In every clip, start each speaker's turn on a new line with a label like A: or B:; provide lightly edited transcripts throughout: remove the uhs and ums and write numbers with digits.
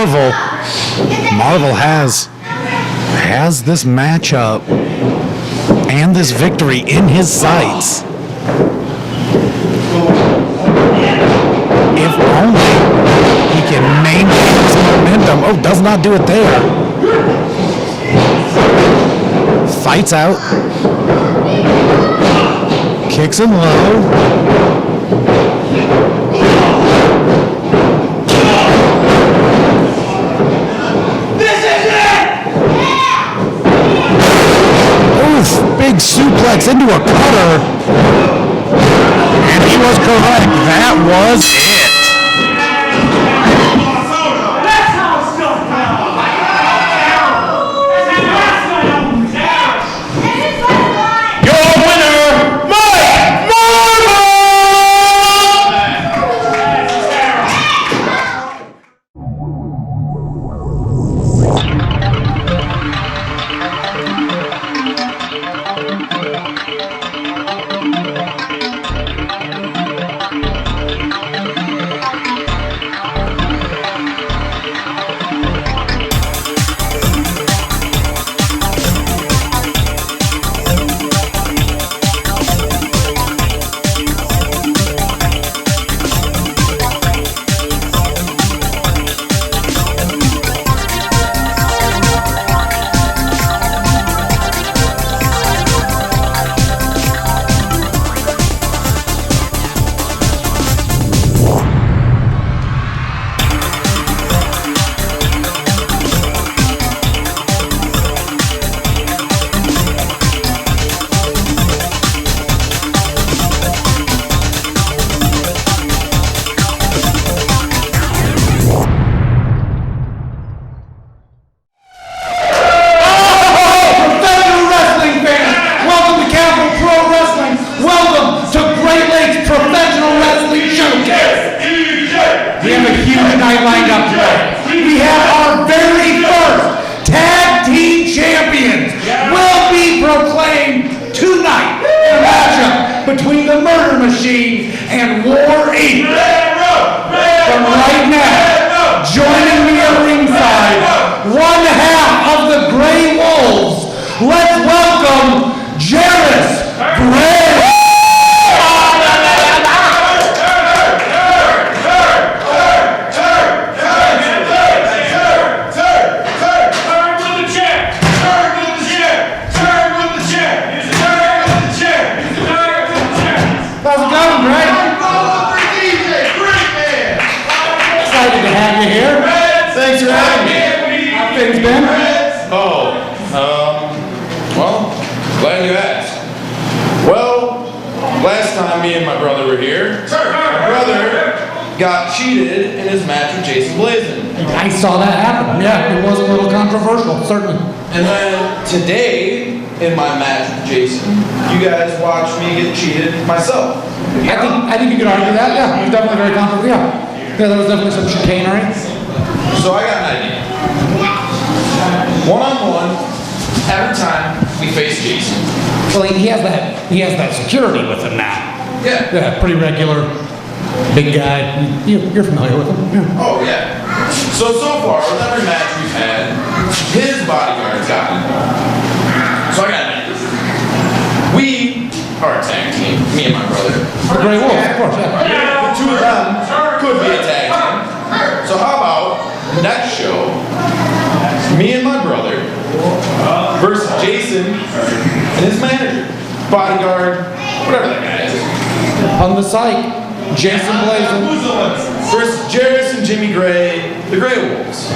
A: Marvel has this matchup and this victory in his sights. If only he can maintain his momentum. Oh, does not do it there. Fights out. Kicks him low. Big suplex into a cutter, and he was correct. That was it. Your winner, Mike Marvel! Between the Murder Machine and War Inc. But right now, joining me at ringside, one half of the Grey Wolves, let's welcome Jarvis Gray.
B: Thanks for having me. How things been? Well, glad you asked. Well, last time me and my brother were here, my brother got cheated in his match with Jason Blazin.
A: I saw that happen. Yeah, it was a little controversial, certainly.
B: And then today, in my match with Jason, you guys watched me get cheated myself.
A: I think you could argue that. Yeah, it was definitely very controversial. Yeah, there was definitely some chicanery.
B: So I got an idea. One-on-one, every time we face Jason.
A: Well, he has that security with him now.
B: Yeah.
A: Yeah, pretty regular, big guy. You're familiar with him. Yeah.
B: Oh yeah. So far, with every match we've had, his bodyguard's gotten involved. So I got an idea. We are a tag team, me and my brother.
A: The Grey Wolves, of course. Yeah.
B: The two of them could be a tag team. So how about next show, me and my brother versus Jason and his manager, bodyguard, whatever that guy is.
A: On the site, Jason Blazin
B: versus Jarvis and Jimmy Gray, the Grey Wolves.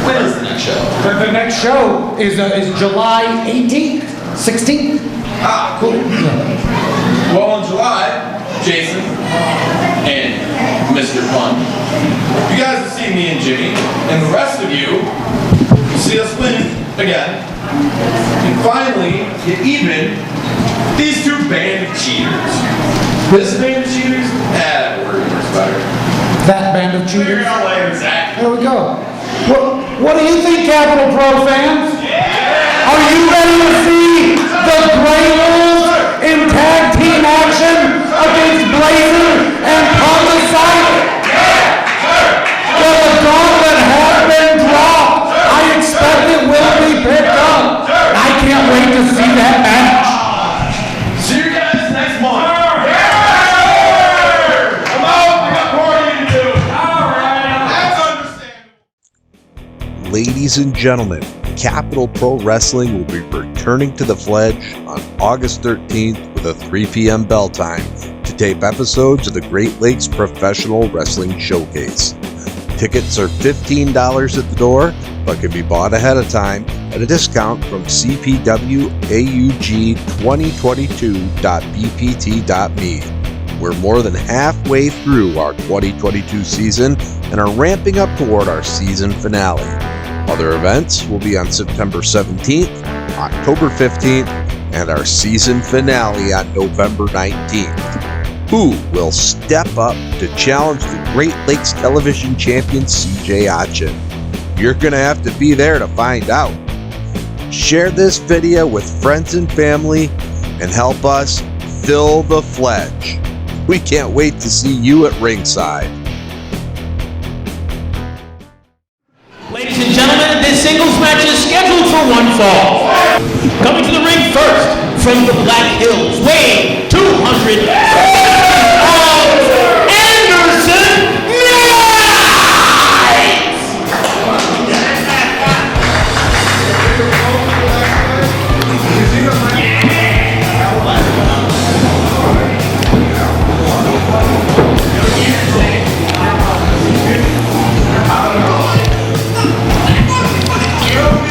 B: When is the next show?
A: The next show is July 18th, 16th.
B: Ah, cool. Yeah. Well, in July, Jason and Mr. Fun, you guys will see me and Jimmy, and the rest of you will see us win again. And finally, get even these two band of cheaters. This band of cheaters? That word works better.
A: That band of cheaters?
B: Exactly.
A: There we go. What do you think, Capital Pro fans? Are you ready to see the Grey Wolves in tag team action against Blazin and Homicide? Will the gauntlet have
C: Ladies and gentlemen, Capital Pro Wrestling will be returning to the Fledge on August 13th with a 3 p.m. bell time to tape episodes of the Great Lakes Professional Wrestling Showcase. Tickets are $15 at the door, but can be bought ahead of time at a discount from CPWAUG2022.bpt.me. We're more than halfway through our 2022 season and are ramping up toward our season finale. Other events will be on September 17th, October 15th, and our season finale on November 19th. Who will step up to challenge the Great Lakes Television champion CJ Achin? You're going to have to be there to find out. Share this video with friends and family and help us fill the Fledge. We can't wait to see you at ringside.
D: Ladies and gentlemen, this singles match is scheduled for one fall. Coming to the ring first, from the Black Hills, weighing 200 pounds, Anderson Knight!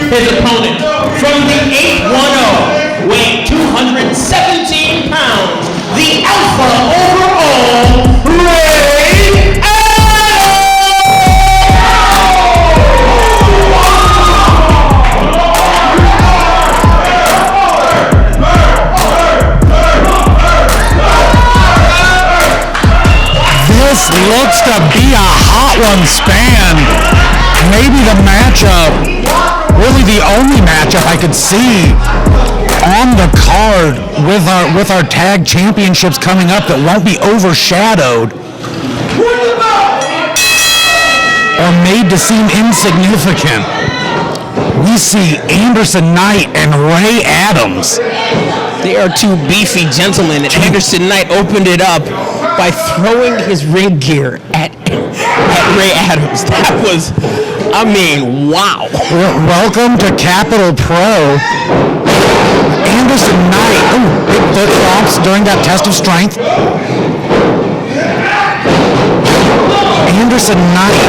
D: His opponent, from the 810, weighing 217 pounds, the Alpha overall, Ray
A: This looks to be a hot one, Span. Maybe the matchup, really the only matchup I could see on the card with our tag championships coming up that won't be overshadowed or made to seem insignificant. We see Anderson Knight and Ray Adams.
D: They are two beefy gentlemen, and Anderson Knight opened it up by throwing his ring gear at Ray Adams. That was, I mean, wow.
A: Welcome to Capital Pro. Anderson Knight, big foot stomps during that test of strength. Anderson Knight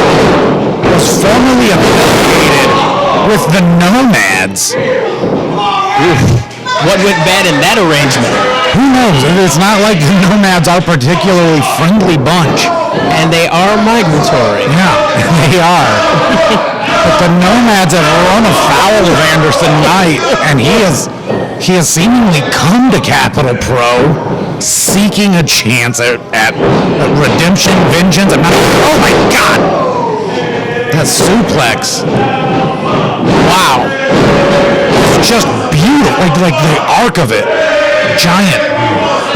A: was formerly affiliated with the Nomads.
D: What went bad in that arrangement?
A: Who knows? It's not like the Nomads are a particularly friendly bunch.
D: And they are migratory.
A: Yeah, they are. But the Nomads have run afoul of Anderson Knight, and he has seemingly come to Capital Pro seeking a chance at redemption, vengeance, and oh my God! That suplex. Wow. It's just beautiful. Like the arc of it. Giant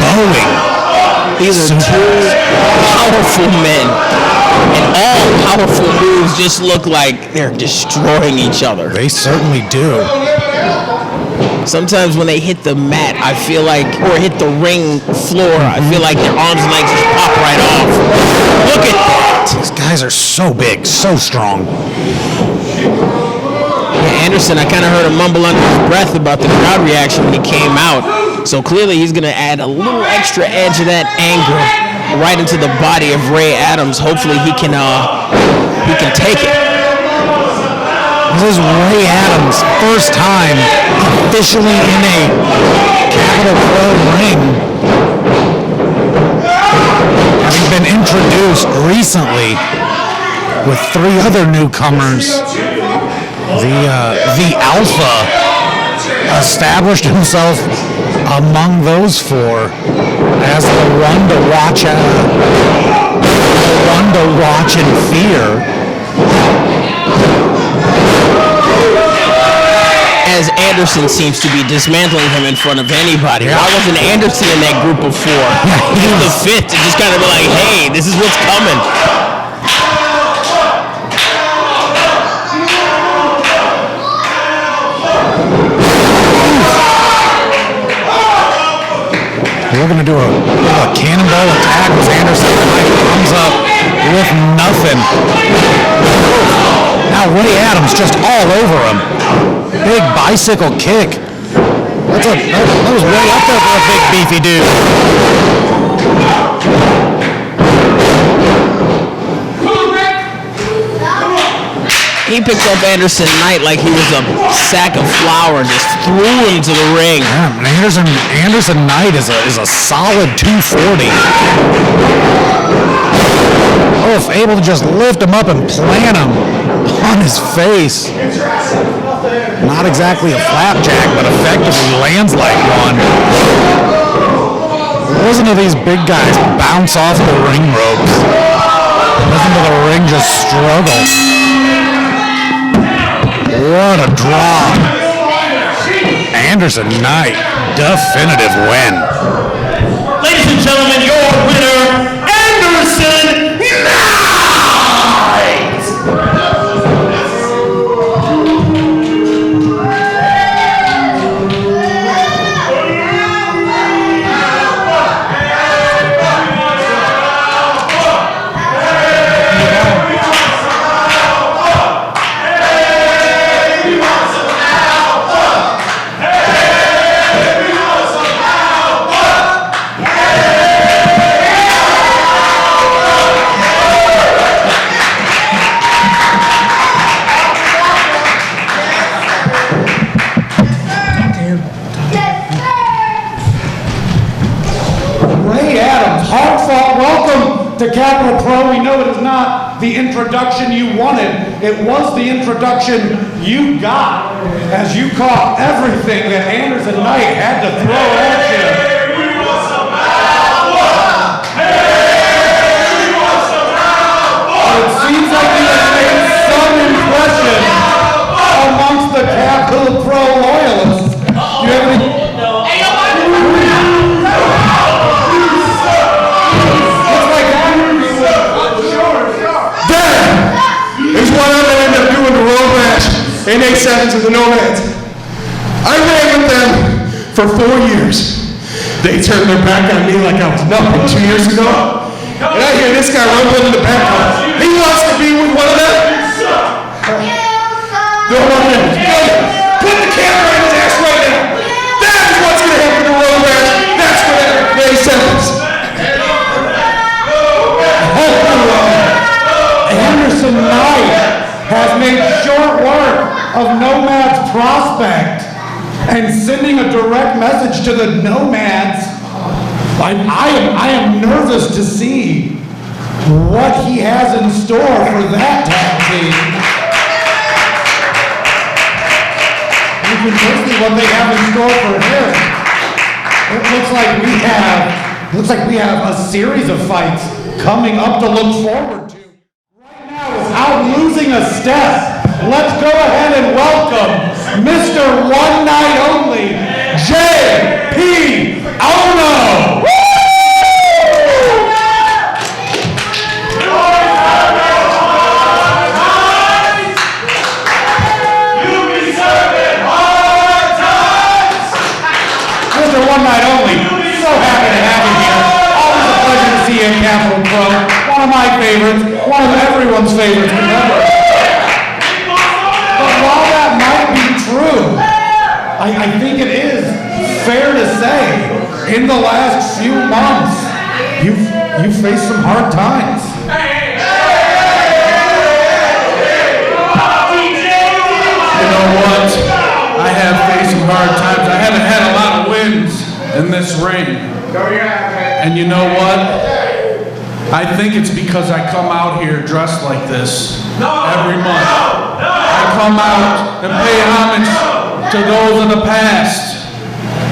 A: bowing.
D: These are two powerful men, and all powerful moves just look like they're destroying each other.
A: They certainly do.
D: Sometimes when they hit the mat, I feel like, or hit the ring floor, I feel like their arms and legs just pop right off. Look at that.
A: These guys are so big, so strong.
D: Yeah, Anderson, I kind of heard him mumble under his breath about the crowd reaction when he came out. So clearly he's going to add a little extra edge of that anger right into the body of Ray Adams. Hopefully he can take it.
A: This is Ray Adams' first time officially in a Capital Pro ring. Having been introduced recently with 3 other newcomers, the Alpha established himself among those 4 as the one to watch and fear.
D: As Anderson seems to be dismantling him in front of anybody. Why wasn't Anderson in that group of 4? He was the 5th to just kind of be like, hey, this is what's coming.
A: We're going to do a cannonball attack as Anderson comes up with nothing. Now Wow, Ray Adams just all over him. Big bicycle kick. That was way up there for a big beefy dude.
D: He picked up Anderson Knight like he was a sack of flour and just threw him to the ring.
A: Yeah, Anderson Knight is a solid 240. Oh, able to just lift him up and plant him on his face. Not exactly a flapjack, but effectively lands like one. Listen to these big guys bounce off the ring ropes. Listen to the ring just struggle. What a draw. Anderson Knight, definitive win.
D: Ladies and gentlemen, your winner, Anderson Knight!
A: To Capital Pro, we know it is not the introduction you wanted. It was the introduction you got as you caught everything that Anderson Knight had to throw at you. It seems like he has made some impression amongst the Capital Pro loyalists. Do you have any?
E: In A7 to the Nomads. I ran with them for 4 years. They turned their back on me like I was nothing 2 years ago. And I hear this guy rumbling in the background. He wants to be with one of them. No one knows. Put the camera in his ass right now. That is what's going to happen to Road Rash. That's what A7s.
A: Anderson Knight has made short work of Nomad's prospect and sending a direct message to the Nomads. I am nervous to see what he has in store for that tag team. Even personally, what they have in store for him. It looks like we have a series of fights coming up to look forward to. Right now, without losing a step, let's go ahead and welcome Mr. One Night Only, J.P. Ono. Woo! Mr. One Night Only, so happy to have you here. Always a pleasure to see you in Capital Pro. One of my favorites, one of everyone's favorites, remember. While that might be true, I think it is fair to say, in the last few months, you've faced some hard times.
E: You know what? I have faced some hard times. I haven't had a lot of wins in this ring. And you know what? I think it's because I come out here dressed like this every month. I come out and pay homage to those in the past.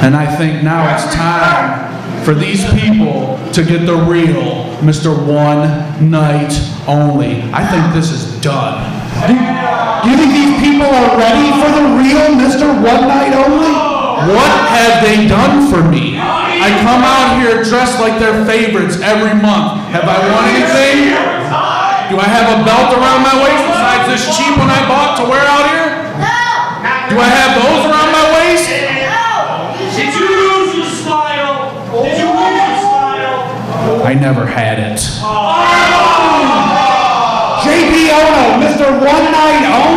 E: And I think now it's time for these people to get the real Mr. One Night Only. I think this is done.
A: Do you think these people are ready for the real Mr. One Night Only?
E: What have they done for me? I come out here dressed like their favorites every month. Have I won anything? Do I have a belt around my waist besides this cheap one I bought to wear out here? Do I have those around my waist?
F: Did you lose your smile? Did you lose your smile?
E: I never had it.
A: J.P. Ono, Mr. One Night Only.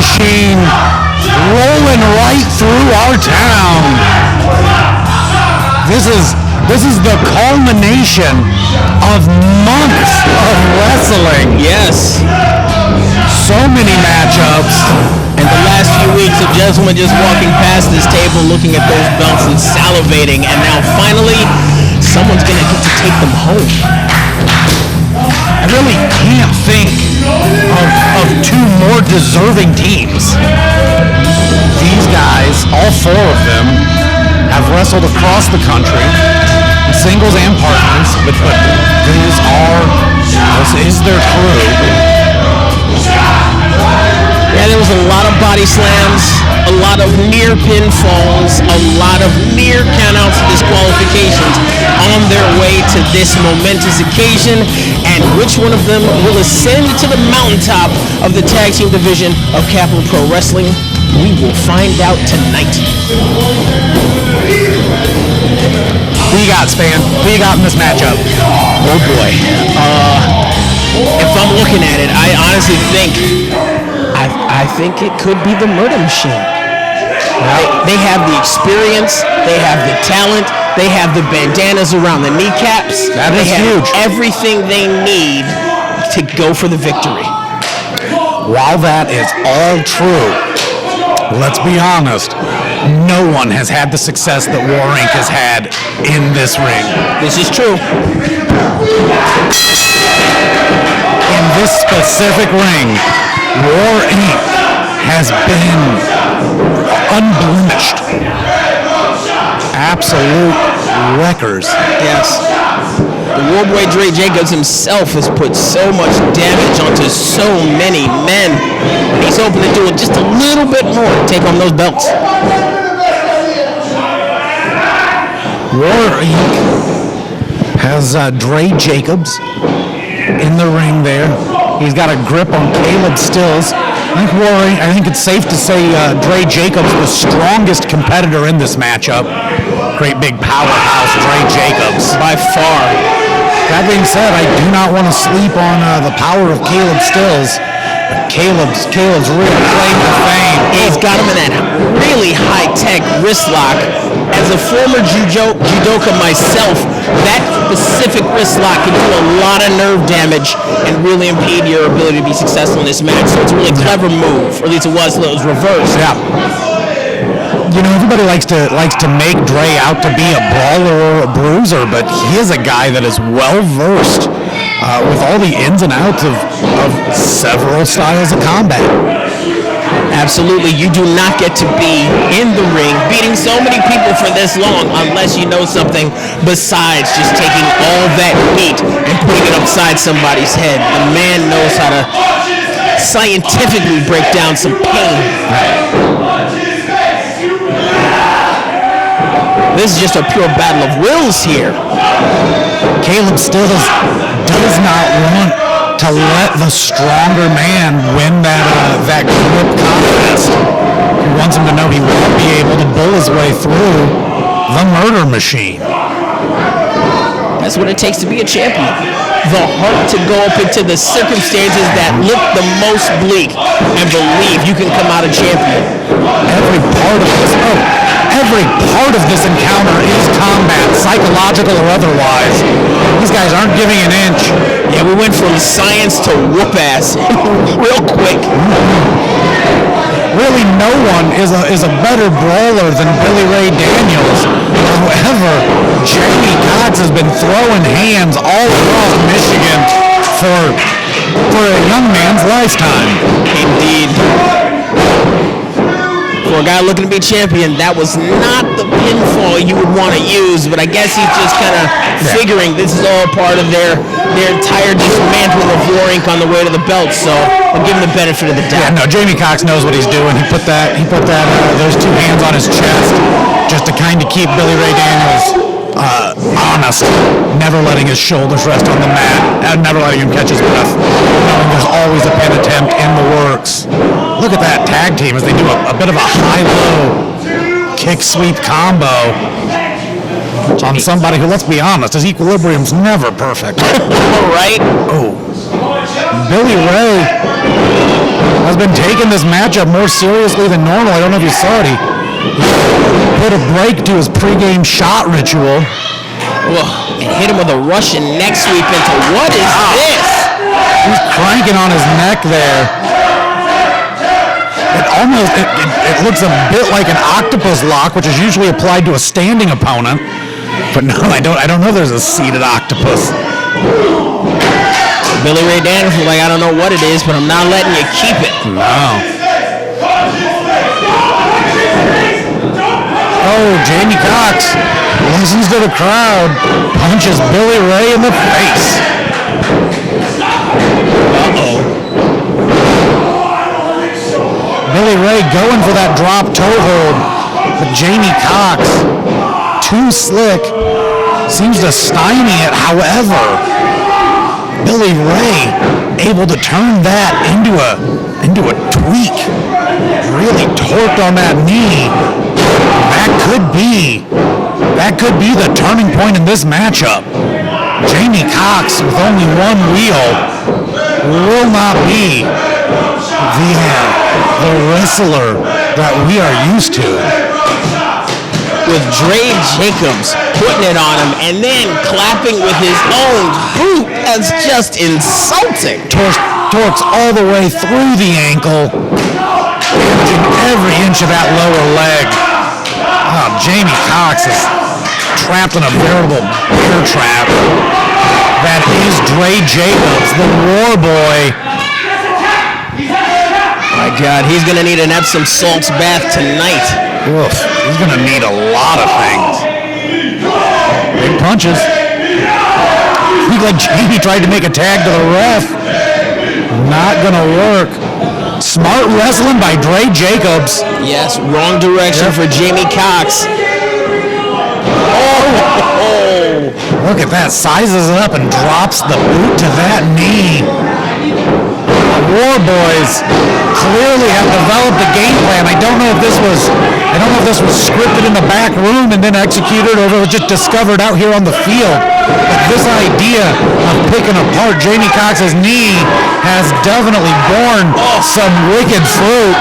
A: machine rolling right through our town. This is the culmination of months of wrestling.
D: Yes.
A: So many matchups.
D: And the last few weeks of gentlemen just walking past this table, looking at those belts and salivating, and now finally, someone's gonna get to take them home.
A: I really can't think of two more deserving teams. These guys, all four of them, have wrestled across the country, singles and partners, but this is their crew.
D: Yeah, there was a lot of body slams, a lot of near pinfalls, a lot of near countouts and disqualifications on their way to this momentous occasion. And which one of them will ascend to the mountaintop of the tag team division of Capital Pro Wrestling? We will find out tonight.
A: Who you got, Span? Who you got in this matchup?
D: Oh boy. If I'm looking at it, I honestly think I think it could be the Murder Machine. They have the experience, they have the talent, they have the bandanas around the kneecaps.
A: That is huge.
D: Everything they need to go for the victory.
A: While that is all true, let's be honest, no one has had the success that War Inc. has had in this ring.
D: This is true.
A: In this specific ring, War Inc. has been unblemished. Absolute wreckers.
D: Yes. The War Boy Dre Jacobs himself has put so much damage onto so many men. He's hoping to do it just a little bit more to take on those belts.
A: War Inc. has Dre Jacobs in the ring there. He's got a grip on Caleb Stills. I think it's safe to say Dre Jacobs the strongest competitor in this matchup. Great big powerhouse, Dre Jacobs.
D: By far.
A: That being said, I do not want to sleep on the power of Caleb Stills. Caleb's real claim to fame.
D: He's got him in that really high-tech wrist lock. As a former judoka myself, that specific wrist lock can do a lot of nerve damage and really impede your ability to be successful in this match. So it's a really clever move, or at least it was reversed.
A: Yeah. You know, everybody likes to make Dre out to be a brawler or a bruiser, but he is a guy that is well versed with all the ins and outs of several styles of combat.
D: Absolutely, you do not get to be in the ring beating so many people for this long unless you know something besides just taking all that meat and putting it upside somebody's head. The man knows how to scientifically break down some pain. This is just a pure battle of wills here.
A: Caleb Stills does not want to let the stronger man win that grip contest. He wants him to know he won't be able to bull his way through the Murder Machine.
D: That's what it takes to be a champion. The heart to go up into the circumstances that look the most bleak and believe you can come out a champion.
A: Every part of this encounter is combat, psychological or otherwise. These guys aren't giving an inch.
D: Yeah, we went from science to whoop ass real quick.
A: Really, no one is a better brawler than Billy Ray Daniels. However, Jamie Cox has been throwing hands all across Michigan for a young man's lifetime.
D: Indeed. For a guy looking to be champion, that was not the pinfall you would want to use, but I guess he's just kind of figuring this is all part of their entire dismantling of War Inc. on the way to the belt, so I'll give him the benefit of the doubt.
A: Yeah, no, Jamie Cox knows what he's doing. He put those two hands on his chest just to kind of keep Billy Ray Daniels honest, never letting his shoulders rest on the mat, and never letting him catch his breath, knowing there's always a pin attempt in the works. Look at that tag team as they do a bit of a high-low kick sweep combo on somebody who, let's be honest, his equilibrium's never perfect.
D: Right?
A: Oh. Billy Ray, has been taking this matchup more seriously than normal. I don't know if you saw it. He put a break to his pregame shot ritual.
D: And hit him with a Russian neck sweep into what is this?
A: He's cranking on his neck there. It looks a bit like an octopus lock, which is usually applied to a standing opponent. But no, I don't know there's a seated octopus.
D: Billy Ray Daniels was like, I don't know what it is, but I'm not letting you keep it.
A: Wow. Oh, Jamie Cox listens to the crowd, punches Billy Ray in the face. Billy Ray going for that drop toe hold, but Jamie Cox, too slick, seems to stymie it. However, Billy Ray able to turn that into a tweak, really torqued on that knee. That could be the turning point in this matchup. Jamie Cox with only one wheel will not be the wrestler that we are used to.
D: With Dre Jacobs putting it on him and then clapping with his own boot. That's just insulting.
A: Torques all the way through the ankle, damaging every inch of that lower leg. Oh, Jamie Cox is trapped in a veritable bear trap. That is Dre Jacobs, the War Boy.
D: My God, he's going to need an Epsom salts bath tonight.
A: Oof, he's going to need a lot of things. Big punches. Looked like Jamie tried to make a tag to the ref. Not going to work. Smart wrestling by Dre Jacobs.
D: Yes, wrong direction for Jamie Cox. Oh!
A: Look at that. Sizes it up and drops the boot to that knee. War Boys clearly have developed a game plan. I don't know if this was scripted in the back room and then executed, or if it was just discovered out here on the field. But this idea of picking apart Jamie Cox's knee has definitely borne some wicked fruit.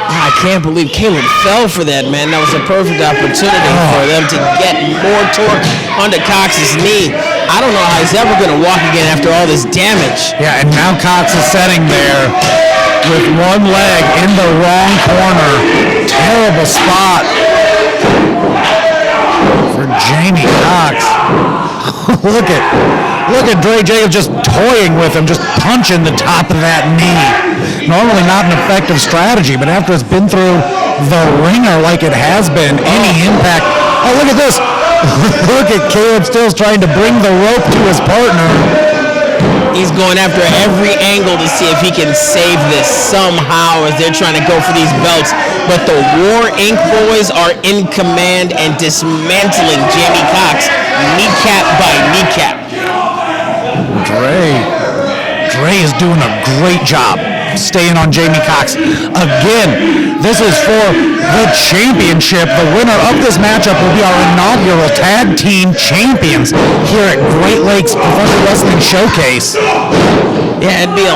D: I can't believe Caleb fell for that, man. That was a perfect opportunity for them to get more torque onto Cox's knee. I don't know how he's ever going to walk again after all this damage.
A: Yeah, and now Cox is sitting there with one leg in the wrong corner. Terrible spot for Jamie Cox. Look at Dre Jacobs just toying with him, just punching the top of that knee. Normally not an effective strategy, but after it's been through the ringer like it has been, any impact. Oh, look at this. Look at Caleb Stills trying to bring the rope to his partner.
D: He's going after every angle to see if he can save this somehow as they're trying to go for these belts. But the War Inc. boys are in command and dismantling Jamie Cox kneecap by kneecap.
A: Dre is doing a great job staying on Jamie Cox. Again, this is for the championship. The winner of this matchup will be our inaugural tag team champions here at Great Lakes Professional Wrestling Showcase.
D: Yeah, it'd be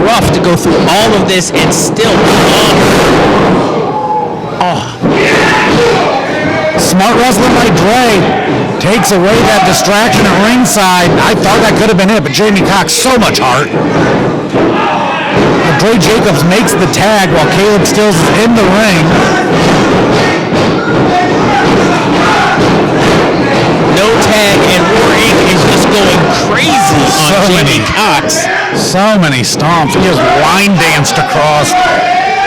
D: rough to go through all of this and still
A: Smart wrestling by Dre takes away that distraction at ringside. I thought that could have been it, but Jamie Cox, so much heart. Dre Jacobs makes the tag while Caleb Stills is in the ring.
D: No tag, and War Inc. is just going crazy on Jamie Cox.
A: So many stomps. He just line danced across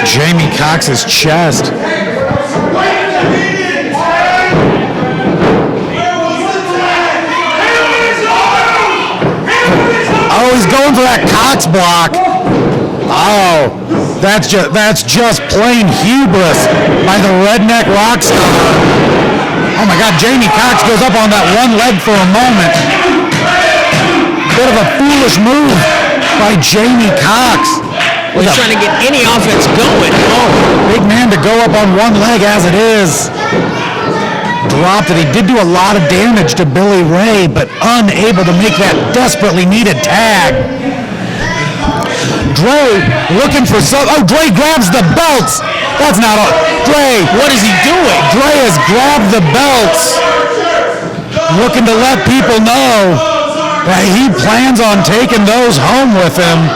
A: Jamie Cox's chest. Oh, he's going for that Cox block. Oh, that's just plain hubris by the redneck rock star. Oh my God, Jamie Cox goes up on that one leg for a moment. Bit of a foolish move by Jamie Cox.
D: He's trying to get any offense going.
A: Oh, big man to go up on one leg as it is. Dropped it. He did do a lot of damage to Billy Ray, but unable to make that desperately needed tag. Dre looking for some. Oh, Dre grabs the belts. That's not all. Dre.
D: What is he doing?
A: Dre has grabbed the belts, looking to let people know that he plans on taking those home with him.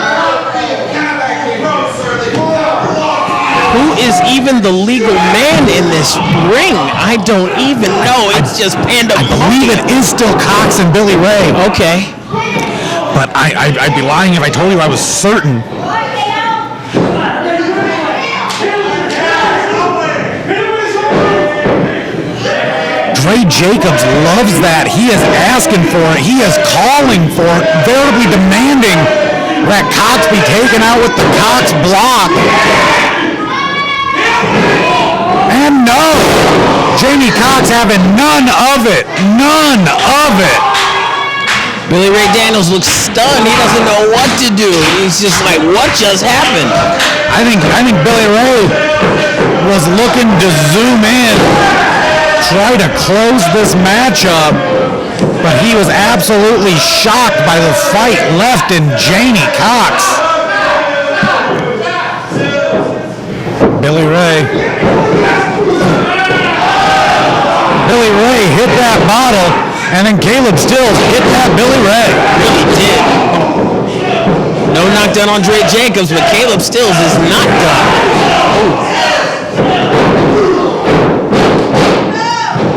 D: Who is even the legal man in this ring? I don't even know. It's just
A: I believe it is still Cox and Billy Ray.
D: Okay.
A: But I'd be lying if I told you I was certain. Dre Jacobs loves that. He is asking for it. He is calling for it, veritably demanding that Cox be taken out with the Cox block. And no, Jamie Cox having none of it. None of it.
D: Billy Ray Daniels looks stunned. He doesn't know what to do. He's just like, what just happened?
A: I think Billy Ray was looking to zoom in, try to close this matchup, but he was absolutely shocked by the fight left in Jamie Cox. Billy Ray hit that bottle, and then Caleb Stills hit that Billy Ray.
D: Really did. No knockdown on Dre Jacobs, but Caleb Stills is not done.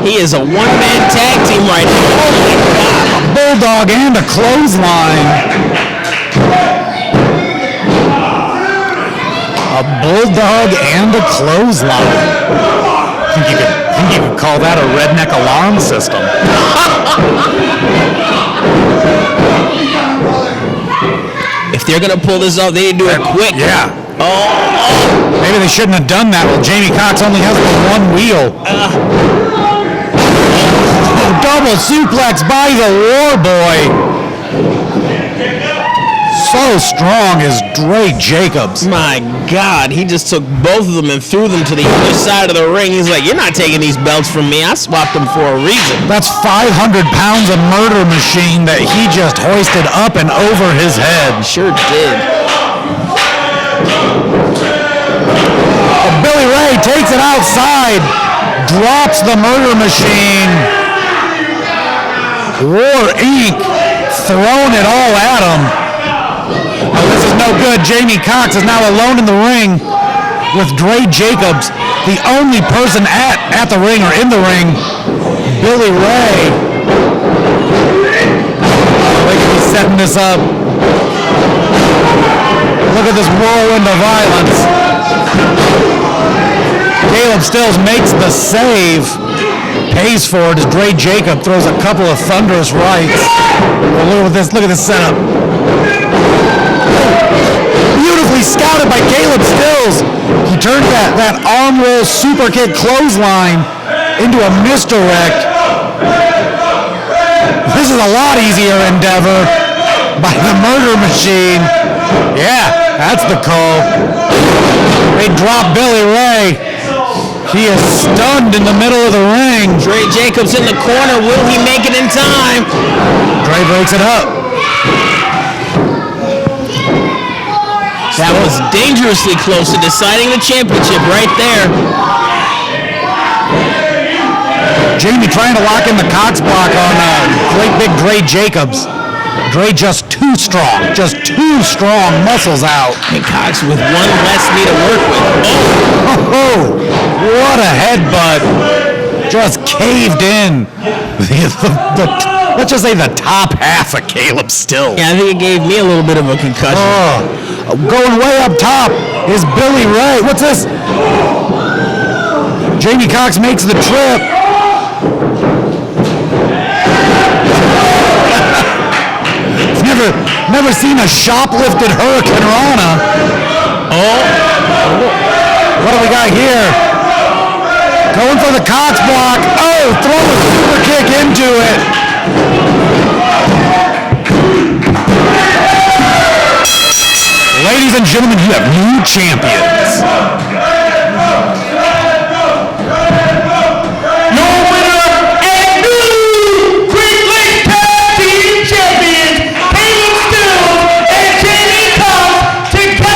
D: He is a one-man tag team right now. Oh my God.
A: A bulldog and a clothesline. A bulldog and a clothesline. I think you could call that a redneck alarm system.
D: If they're gonna pull this off, they need to do it quick.
A: Yeah.
D: Oh.
A: Maybe they shouldn't have done that. Well, Jamie Cox only has the one wheel. Double suplex by the War Boy. So strong is Dre Jacobs.
D: My God, he just took both of them and threw them to the other side of the ring. He's like, you're not taking these belts from me. I swapped them for a reason.
A: That's 500 pounds of murder machine that he just hoisted up and over his head.
D: Sure did.
A: Billy Ray takes it outside, drops the murder machine. War Inc. throwing it all at him. Oh, this is no good. Jamie Cox is now alone in the ring with Dre Jacobs, the only person at the ring or in the ring. Billy Ray. Look at he's setting this up. Look at this whirlwind of violence. Caleb Stills makes the save. Pays for it as Dre Jacob throws a couple of thunderous rights. Oh, look at this setup. Beautifully scouted by Caleb Stills. He turned that arm roll super kick clothesline into a misdirect. This is a lot easier endeavor by the murder machine. Yeah, that's the call. They drop Billy Ray. He is stunned in the middle of the ring.
D: Dre Jacobs in the corner. Will he make it in time?
A: Dre breaks it up.
D: That was dangerously close to deciding the championship right there.
A: Jamie trying to lock in the Cox block on great big Dre Jacobs. Dre just too strong. Muscles out.
D: And Cox with one less knee to work with.
A: Oh, what a headbutt. Just caved in. Let's just say the top half of Caleb Stills.
D: Yeah, I think it gave me a little bit of a concussion.
A: Oh, going way up top is Billy Ray. What's this? Jamie Cox makes the trip. Never seen a shoplifted Hurricane Rana. Oh, what do we got here? Going for the Cox block. Oh, throw a super kick into it. Ladies and gentlemen, you have new champions.
F: Your winner and new Great Lakes Tag Team Champions, Caleb Stills and Jamie Cox, together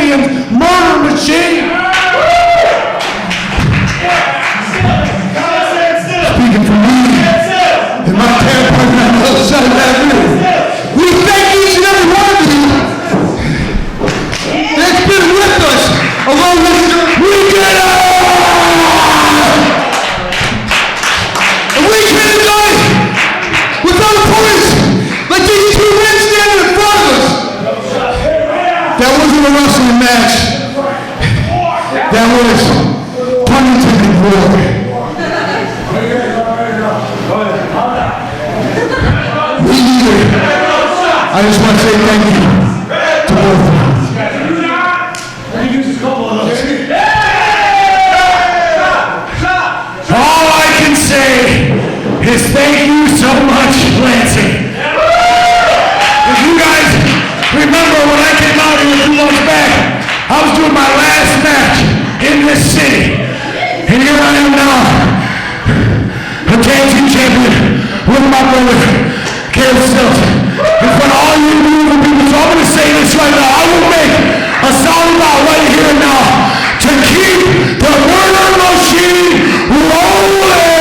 A: Champions Murder Machine. Speaking for me and my tag partner on the other side of that room, we thank each and every one of you that's been with us along this journey. We get it! And we can't have done it without opponents like these two men standing in front of us. That wasn't a wrestling match. That was pun intended war. I just want to say thank you to both of you. All I can say is thank you so much, Lansing. If you guys remember when I came out here a few months back, I was doing my last match in this city. And here I am now, a tag team champion with my brother, Caleb Stilton. In front of all you beautiful people, so I'm going to say this right now. I will make a sound out right here now to keep the murder machine rolling.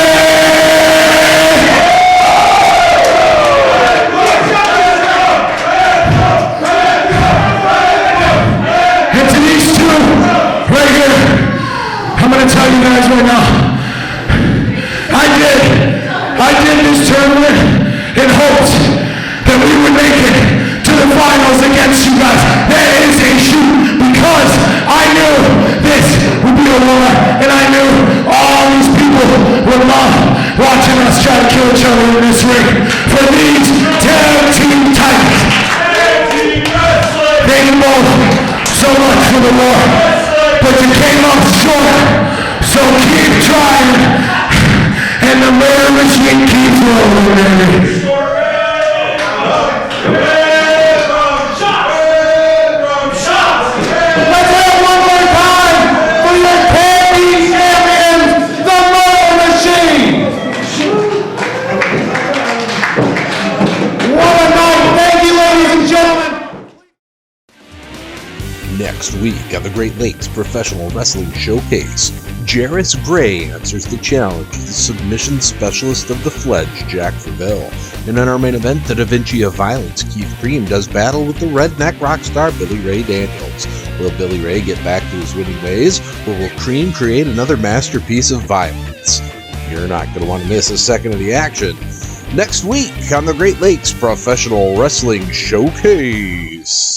A: And to these two right here, I'm going to tell you guys right now, I did this tournament in hopes that we would make it to the finals against you guys. That is a shoot because I knew this would be a war, and I knew all these people would love watching us try to kill each other in this ring for these tag team titles. Thank you both so much for the war, but you came up short, so keep trying, and the murder machine keeps rolling, baby.
C: Next week on the Great Lakes Professional Wrestling Showcase, Jarris Gray answers the challenge of the submission specialist of the Fledge, Jack Verville. And in our main event, the Da Vinci of Violence, Keith Cream does battle with the redneck rock star Billy Ray Daniels. Will Billy Ray get back to his winning ways, or will Cream create another masterpiece of violence? You're not going to want to miss a second of the action next week on the Great Lakes Professional Wrestling Showcase.